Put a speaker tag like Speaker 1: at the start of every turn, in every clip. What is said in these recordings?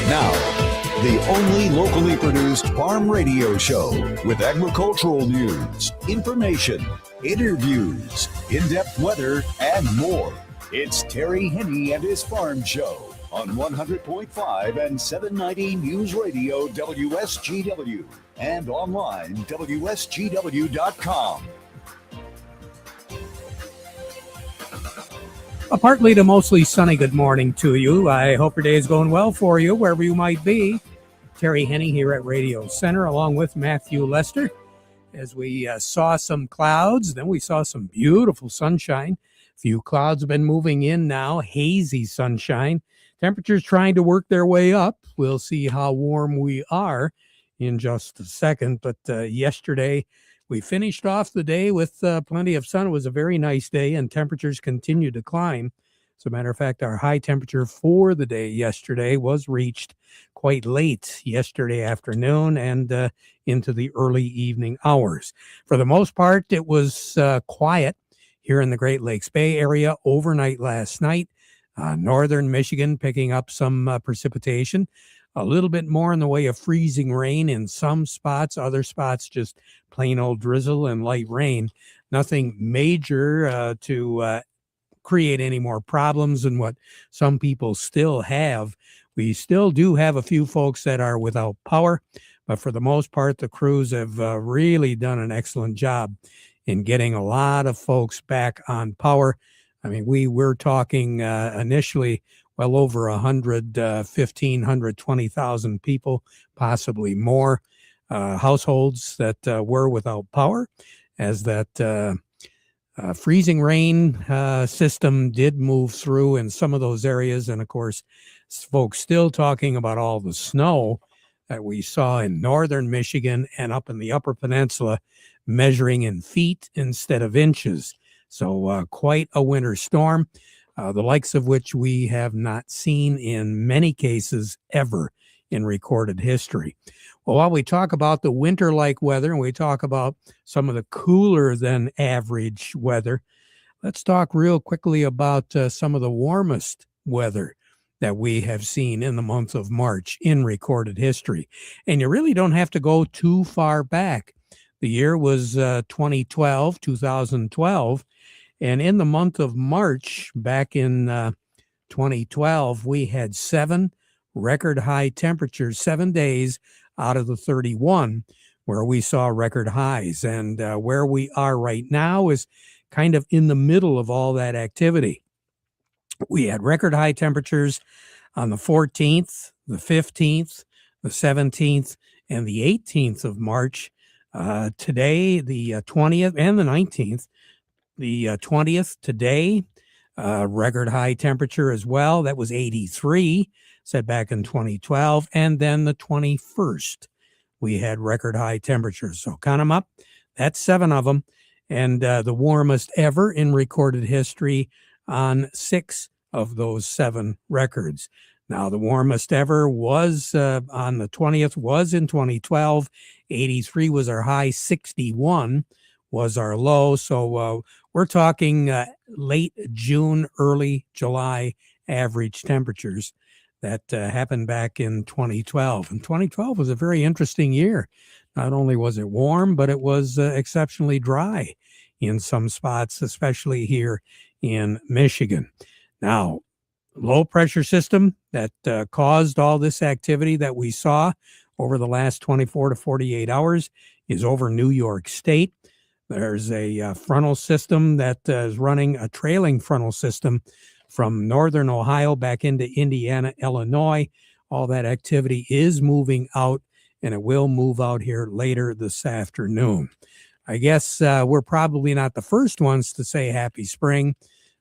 Speaker 1: Now, the only locally produced farm radio show with agricultural news, information, interviews, in-depth weather, and more. It's Terry Henne and his Farm Show on 100.5 and 790 News Radio WSGW and online WSGW.com.
Speaker 2: A partly to mostly sunny good morning to you. I hope your day is going well for you, wherever you might be. Terry Henne here at Radio Center, along with Matthew Lester, as we saw some clouds. Then we saw some beautiful sunshine. A few clouds have been moving in now, hazy sunshine. Temperatures trying to work their way up. We'll see how warm we are in just a second. But yesterday, we finished off the day with plenty of sun. It was a very nice day, and temperatures continue to climb. As a matter of fact, our high temperature for the day yesterday was reached quite late yesterday afternoon and into the early evening hours. For the most part, it was quiet here in the Great Lakes Bay area overnight last night. Northern Michigan picking up some precipitation. A little bit more in the way of freezing rain in some spots. Other spots just plain old drizzle and light rain. Nothing major to create any more problems than what some people still have. We still do have a few folks that are without power, but for the most part, the crews have really done an excellent job in getting a lot of folks back on power. I mean, we were talking initially well over 115,000, 20,000 people, possibly more households that were without power, as that freezing rain system did move through in some of those areas. And of course, folks still talking about all the snow that we saw in northern Michigan and up in the Upper Peninsula, measuring in feet instead of inches. So quite a winter storm. The likes of which we have not seen in many cases ever in recorded history. Well, while we talk about the winter-like weather and we talk about some of the cooler than average weather, let's talk real quickly about some of the warmest weather that we have seen in the month of March in recorded history. And you really don't have to go too far back. The year was 2012. And in the month of March, back in 2012, we had 7 record high temperatures, 7 days out of the 31 where we saw record highs. And where we are right now is kind of in the middle of all that activity. We had record high temperatures on the 14th, the 15th, the 17th, and the 18th of March. Today, the 20th and the 19th. The 20th today, record high temperature as well. That was 83, set back in 2012. And then the 21st, we had record high temperatures. So count them up. That's 7 of them. And the warmest ever in recorded history on 6 of those 7 records. Now, the warmest ever was on the 20th was in 2012. 83 was our high. 61 was our low. So we're talking late June, early July average temperatures that happened back in 2012. And 2012 was a very interesting year. Not only was it warm, but it was exceptionally dry in some spots, especially here in Michigan. Now, low pressure system that caused all this activity that we saw over the last 24 to 48 hours is over New York State. There's a frontal system that is running a trailing frontal system from northern Ohio back into Indiana, Illinois. All that activity is moving out, and it will move out here later this afternoon. I guess we're probably not the first ones to say happy spring,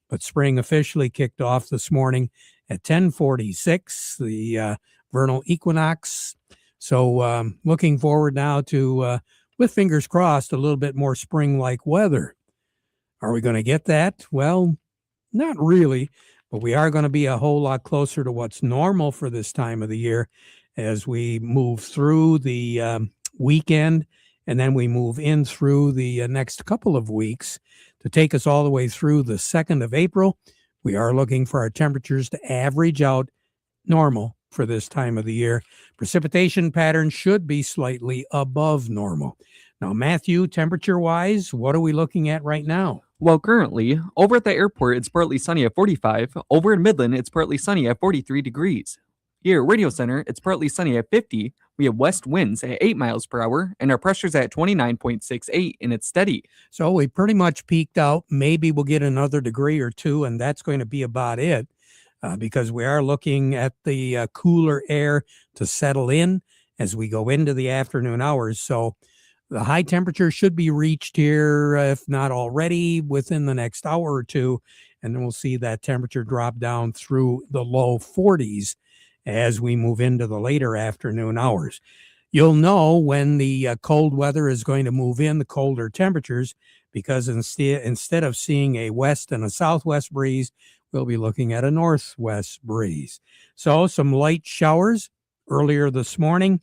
Speaker 2: but spring officially kicked off this morning at 10:46, the vernal equinox. So looking forward now to with fingers crossed, a little bit more spring-like weather. Are we going to get that? Well, not really, but we are going to be a whole lot closer to what's normal for this time of the year as we move through the weekend, and then we move in through the next couple of weeks to take us all the way through the 2nd of April. We are looking for our temperatures to average out normal for this time of the year. Precipitation patterns should be slightly above normal. Now, Matthew, temperature-wise, what are we looking at right now?
Speaker 3: Well, currently, over at the airport, it's partly sunny at 45. Over in Midland, it's partly sunny at 43 degrees. Here at Radio Center, it's partly sunny at 50. We have west winds at 8 miles per hour, and our pressure's at 29.68, and it's steady.
Speaker 2: So we pretty much peaked out. Maybe we'll get another degree or two, and that's going to be about it, because we are looking at the cooler air to settle in as we go into the afternoon hours. So the high temperature should be reached here, if not already, within the next hour or two, and then we'll see that temperature drop down through the low 40s as we move into the later afternoon hours. You'll know when the cold weather is going to move in, the colder temperatures, because instead of seeing a west and a southwest breeze, we'll be looking at a northwest breeze. So some light showers earlier this morning,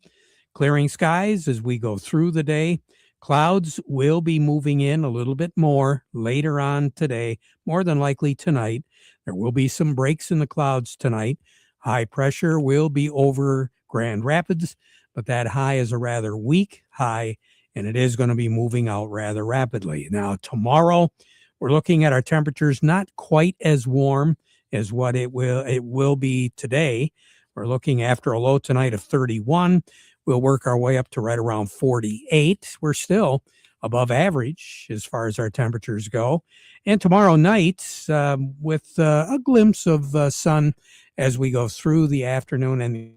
Speaker 2: clearing skies as we go through the day. Clouds will be moving in a little bit more later on today, more than likely tonight. There will be some breaks in the clouds tonight. High pressure will be over Grand Rapids, but that high is a rather weak high, and it is going to be moving out rather rapidly. Now, tomorrow, we're looking at our temperatures not quite as warm as what it will be today. We're looking after a low tonight of 31. We'll work our way up to right around 48. We're still above average as far as our temperatures go. And tomorrow night, with a glimpse of sun as we go through the afternoon and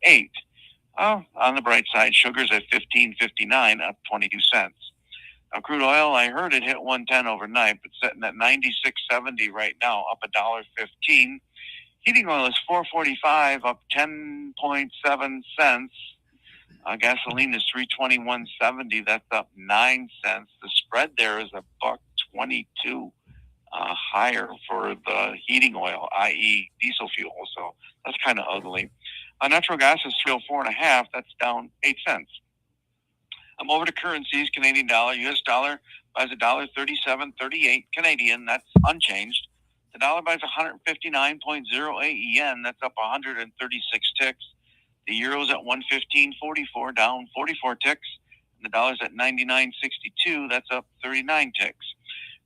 Speaker 4: 8. On the bright side, sugar's at $15.59, up 22 cents. Now, crude oil, I heard it hit 110 overnight, but sitting at 96.70 right now, up $1.15. Heating oil is $4.45, up 10.7 cents. Gasoline is $3.21.70. That's up 9 cents. The spread there is $1.22 higher for the heating oil, i.e., diesel fuel. So that's kind of ugly. Natural gas is $3.04.5. That's down 8 cents. I'm over to currencies. Canadian dollar, U.S. dollar buys $1.3738 Canadian. That's unchanged. The dollar buys 159.08 yen. That's up 136 ticks. The euro's at 115.44, down 44 ticks. And the dollar's at 99.62. That's up 39 ticks.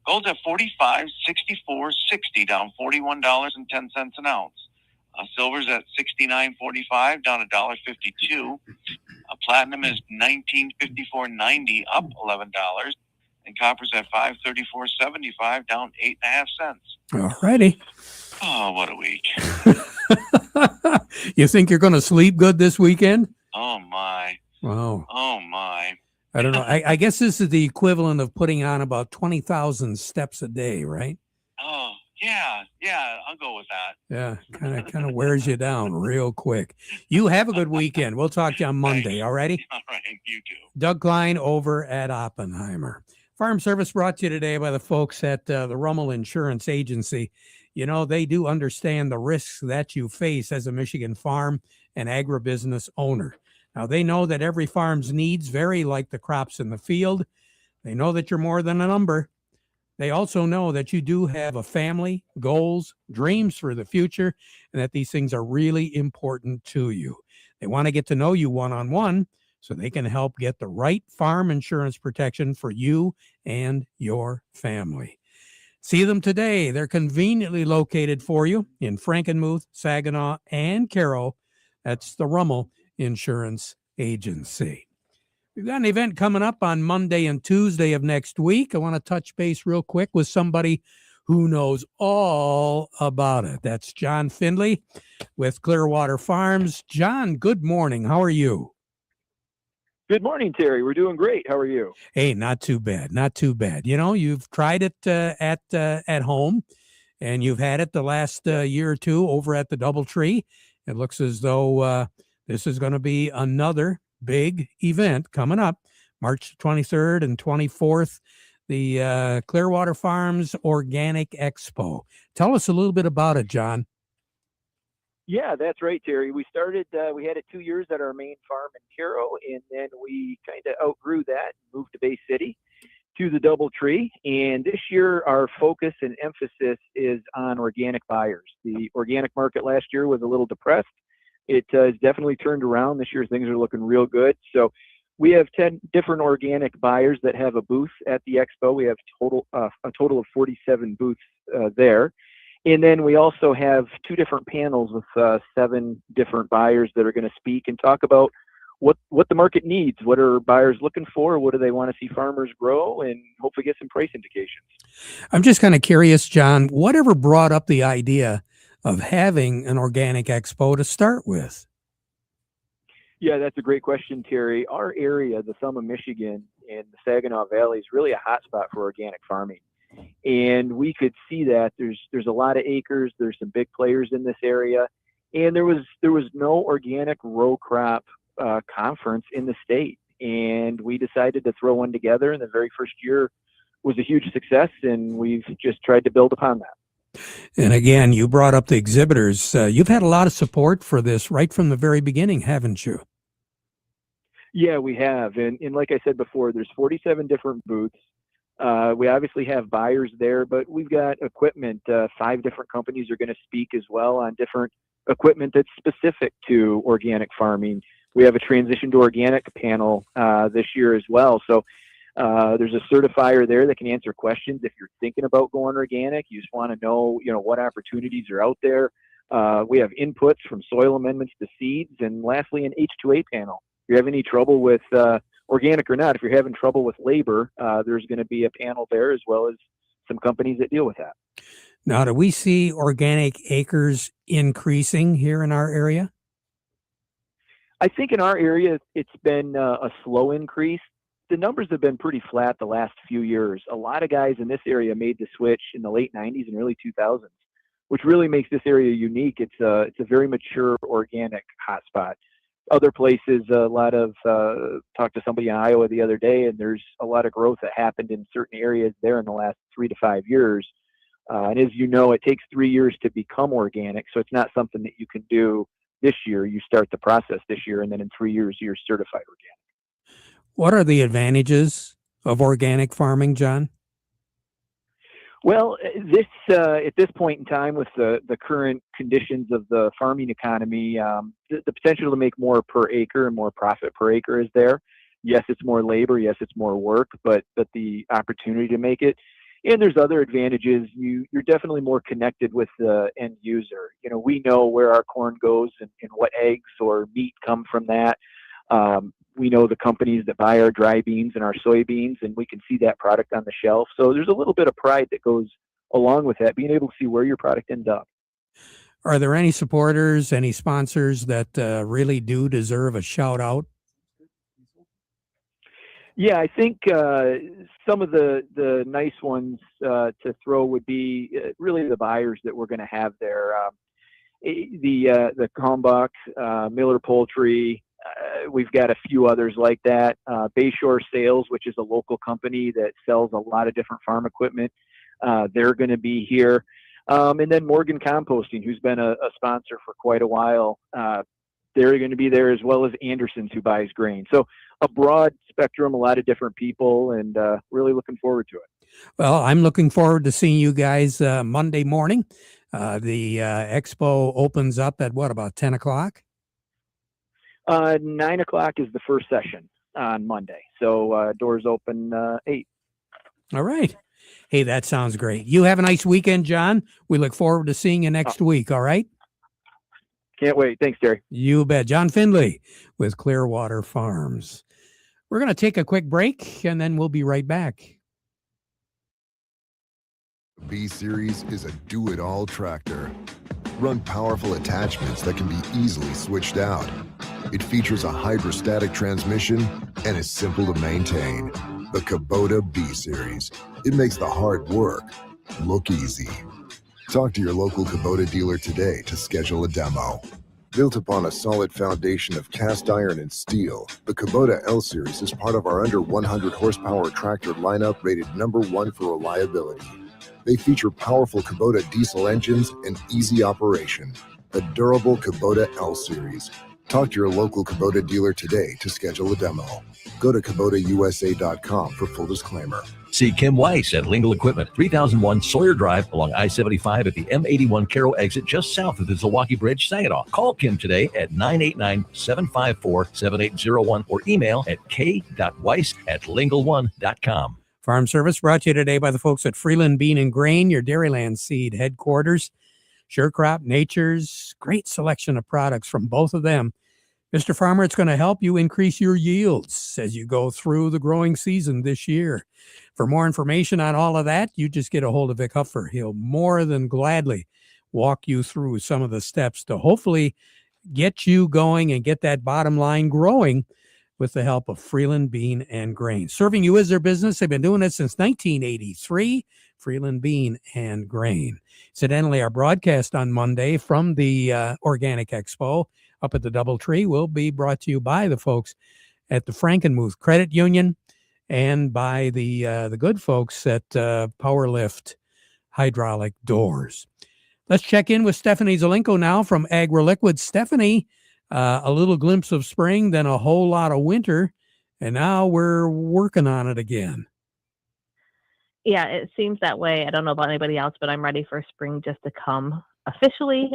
Speaker 4: Gold's at 45.64.60, down $41.10 an ounce. Silver's at 69.45, down $1.52. Platinum is 19.54.90, up $11. And copper's at 5.34.75, down 8.5 cents.
Speaker 2: All righty.
Speaker 4: Oh, what a week.
Speaker 2: You think you're going to sleep good this weekend?
Speaker 4: Oh, my.
Speaker 2: Wow.
Speaker 4: Oh, my.
Speaker 2: I don't know. I guess this is the equivalent of putting on about 20,000 steps a day, right?
Speaker 4: Oh, yeah. I'll go with that.
Speaker 2: Yeah, kind of wears you down real quick. You have a good weekend. We'll talk to you on Monday,
Speaker 4: Thanks.
Speaker 2: all righty?
Speaker 4: All right, you too.
Speaker 2: Doug Klein over at Oppenheimer. Farm Service brought to you today by the folks at the Rummel Insurance Agency. You know, they do understand the risks that you face as a Michigan farm and agribusiness owner. Now, they know that every farm's needs vary like the crops in the field. They know that you're more than a number. They also know that you do have a family, goals, dreams for the future, and that these things are really important to you. They want to get to know you one-on-one so they can help get the right farm insurance protection for you and your family. See them today. They're conveniently located for you in Frankenmuth, Saginaw, and Carroll. That's the Rummel Insurance Agency. We've got an event coming up on Monday and Tuesday of next week. I want to touch base real quick with somebody who knows all about it. That's John Findlay with Clearwater Farms. John, good morning. How are you?
Speaker 5: Good morning, Terry. We're doing great. How are you?
Speaker 2: Hey, not too bad. Not too bad. You know, you've tried it at home, and you've had it the last year or two over at the Doubletree. It looks as though this is going to be another big event coming up, March 23rd and 24th, the Clearwater Farms Organic Expo. Tell us a little bit about it, John.
Speaker 5: Yeah, that's right, Terry. We started, we had it 2 years at our main farm in Carroll, and then we kind of outgrew that and moved to Bay City to the Doubletree. And this year, our focus and emphasis is on organic buyers. The organic market last year was a little depressed. It has definitely turned around. This year, things are looking real good. So we have 10 different organic buyers that have a booth at the expo. We have a total of 47 booths there. And then we also have 2 different panels with 7 different buyers that are going to speak and talk about what the market needs. What are buyers looking for? What do they want to see farmers grow? And hopefully get some price indications.
Speaker 2: I'm just kind of curious, John, whatever brought up the idea of having an organic expo to start with?
Speaker 5: Yeah, that's a great question, Terry. Our area, the thumb of Michigan and the Saginaw Valley, is really a hot spot for organic farming. And we could see that there's a lot of acres. There's some big players in this area. And there was no organic row crop conference in the state. And we decided to throw one together. And the very first year was a huge success. And we've just tried to build upon that.
Speaker 2: And again, you brought up the exhibitors. You've had a lot of support for this right from the very beginning, haven't you?
Speaker 5: Yeah, we have. And like I said before, there's 47 different booths. We obviously have buyers there, but we've got equipment. 5 different companies are going to speak as well on different equipment that's specific to organic farming. We have a transition to organic panel this year as well. So there's a certifier there that can answer questions. If you're thinking about going organic, you just want to know, what opportunities are out there. We have inputs from soil amendments to seeds. And lastly, an H2A panel. If you have any trouble with organic or not, if you're having trouble with labor, there's going to be a panel there as well as some companies that deal with that.
Speaker 2: Now, do we see organic acres increasing here in our area?
Speaker 5: I think in our area, it's been a slow increase. The numbers have been pretty flat the last few years. A lot of guys in this area made the switch in the late 90s and early 2000s, which really makes this area unique. It's a very mature organic hotspot. Other places, a lot of talked to somebody in Iowa the other day, and there's a lot of growth that happened in certain areas there in the last 3 to 5 years. And as you know, it takes 3 years to become organic, so it's not something that you can do this year. You start the process this year, and then in 3 years, you're certified organic.
Speaker 2: What are the advantages of organic farming, John?
Speaker 5: Well, this at this point in time, with the current conditions of the farming economy, the potential to make more per acre and more profit per acre is there. Yes, it's more labor. Yes, it's more work, but the opportunity to make it. And there's other advantages. You're definitely more connected with the end user. You know, we know where our corn goes and what eggs or meat come from that. We know the companies that buy our dry beans and our soybeans, and we can see that product on the shelf. So there's a little bit of pride that goes along with that, being able to see where your product ends up.
Speaker 2: Are there any supporters, any sponsors that really do deserve a shout out?
Speaker 5: Yeah, I think some of the nice ones to throw would be really the buyers that we're going to have there. The Kalmbach, Miller Poultry. We've got a few others like that. Bayshore Sales, which is a local company that sells a lot of different farm equipment. They're going to be here. And then Morgan Composting, who's been a sponsor for quite a while. They're going to be there, as well as Anderson's, who buys grain. So a broad spectrum, a lot of different people, and really looking forward to it.
Speaker 2: Well, I'm looking forward to seeing you guys Monday morning. The expo opens up at about 10 o'clock?
Speaker 5: 9 o'clock is the first session on Monday. So doors open 8.
Speaker 2: All right. Hey, that sounds great. You have a nice weekend, John. We look forward to seeing you next week. All right.
Speaker 5: Can't wait. Thanks, Terry.
Speaker 2: You bet. John Findlay with Clearwater Farms. We're going to take a quick break, and then we'll be right back.
Speaker 6: B-Series is a do-it-all tractor. Run powerful attachments that can be easily switched out. It features a hydrostatic transmission and is simple to maintain. The Kubota B-Series. It makes the hard work look easy. Talk to your local Kubota dealer today to schedule a demo. Built upon a solid foundation of cast iron and steel, the Kubota L-Series is part of our under 100 horsepower tractor lineup, rated #1 for reliability. They feature powerful Kubota diesel engines and easy operation. The durable Kubota L-Series. Talk to your local Kubota dealer today to schedule a demo. Go to KubotaUSA.com for full disclaimer.
Speaker 7: See Kim Weiss at Lingle Equipment, 3001 Sawyer Drive along I-75 at the M81 Carroll exit just south of the Zilwaukee Bridge, Saginaw. Call Kim today at 989-754-7801 or email at k.weiss@lingle1.com.
Speaker 2: Farm Service brought to you today by the folks at Freeland Bean and Grain, your Dairyland seed headquarters. Sure Crop, Nature's, great selection of products from both of them. Mr. Farmer, it's going to help you increase your yields as you go through the growing season this year. For more information on all of that, you just get a hold of Vic Huffer. He'll more than gladly walk you through some of the steps to hopefully get you going and get that bottom line growing with the help of Freeland Bean and Grain. Serving you as their business. They've been doing it since 1983. Freeland Bean and Grain. Incidentally, our broadcast on Monday from the Organic Expo up at the Doubletree will be brought to you by the folks at the Frankenmuth Credit Union and by the good folks at Powerlift Hydraulic Doors. Let's check in with Stephanie Zelenko now from AgriLiquid. Stephanie, a little glimpse of spring, then a whole lot of winter, and now we're working on it again.
Speaker 8: Yeah, it seems that way. I don't know about anybody else, but I'm ready for spring just to come officially,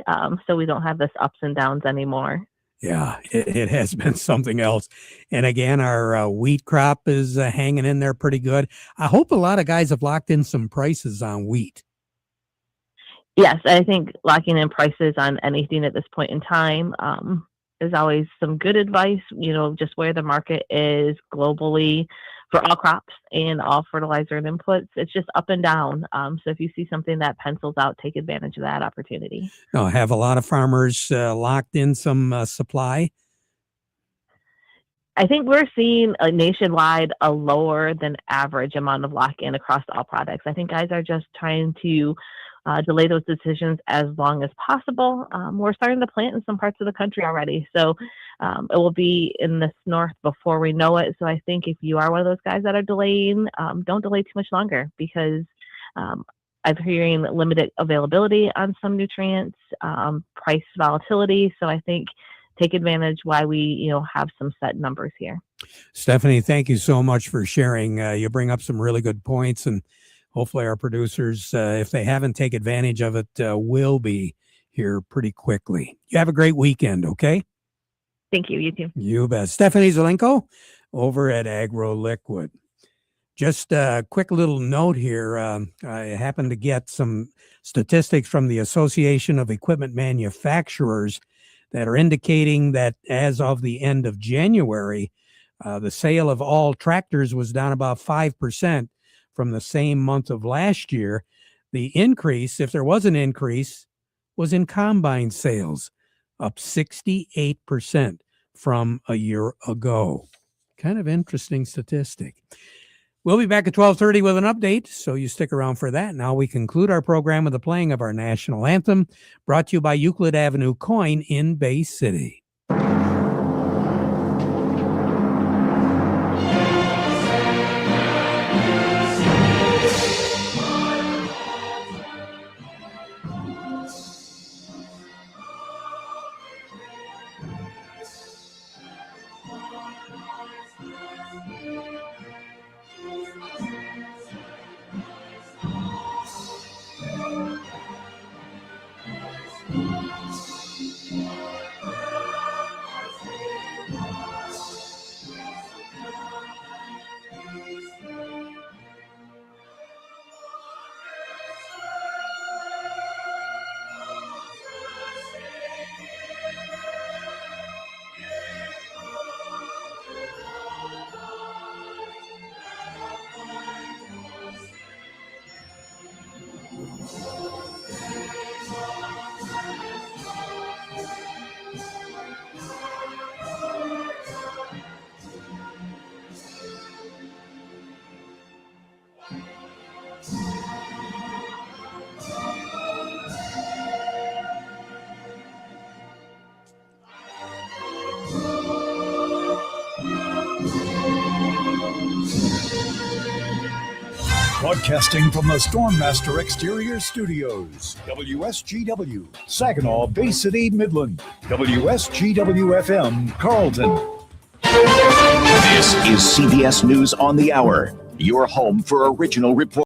Speaker 8: so we don't have this ups and downs anymore.
Speaker 2: Yeah, it has been something else. And again, our wheat crop is hanging in there pretty good. I hope a lot of guys have locked in some prices on wheat.
Speaker 8: Yes, I think locking in prices on anything at this point in time is always some good advice, just where the market is globally for all crops and all fertilizer and inputs. It's just up and down. So if you see something that pencils out, take advantage of that opportunity.
Speaker 2: Now, have a lot of farmers locked in some supply?
Speaker 8: I think we're seeing nationwide a lower than average amount of lock-in across all products. I think guys are just trying to delay those decisions as long as possible. We're starting to plant in some parts of the country already, so it will be in the north before we know it. So I think if you are one of those guys that are delaying, don't delay too much longer, because I'm hearing limited availability on some nutrients, price volatility. So I think take advantage while we have some set numbers here.
Speaker 2: Stephanie, thank you so much for sharing. You bring up some really good points, and hopefully our producers, if they haven't taken advantage of it, will be here pretty quickly. You have a great weekend, okay?
Speaker 8: Thank you. You too.
Speaker 2: You bet. Stephanie Zelenko over at AgroLiquid. Just a quick little note here. I happened to get some statistics from the Association of Equipment Manufacturers that are indicating that as of the end of January, the sale of all tractors was down about 5% from the same month of last year. The increase, if there was an increase, was in combine sales, up 68% from a year ago. Kind of interesting statistic. We'll be back at 12:30 with an update, so you stick around for that. Now we conclude our program with the playing of our national anthem, brought to you by Euclid Avenue Coin in Bay City.
Speaker 1: Broadcasting from the Stormmaster Exterior Studios, WSGW, Saginaw, Bay City, Midland, WSGW-FM, Carlton.
Speaker 9: This is CBS News on the Hour, your home for original report.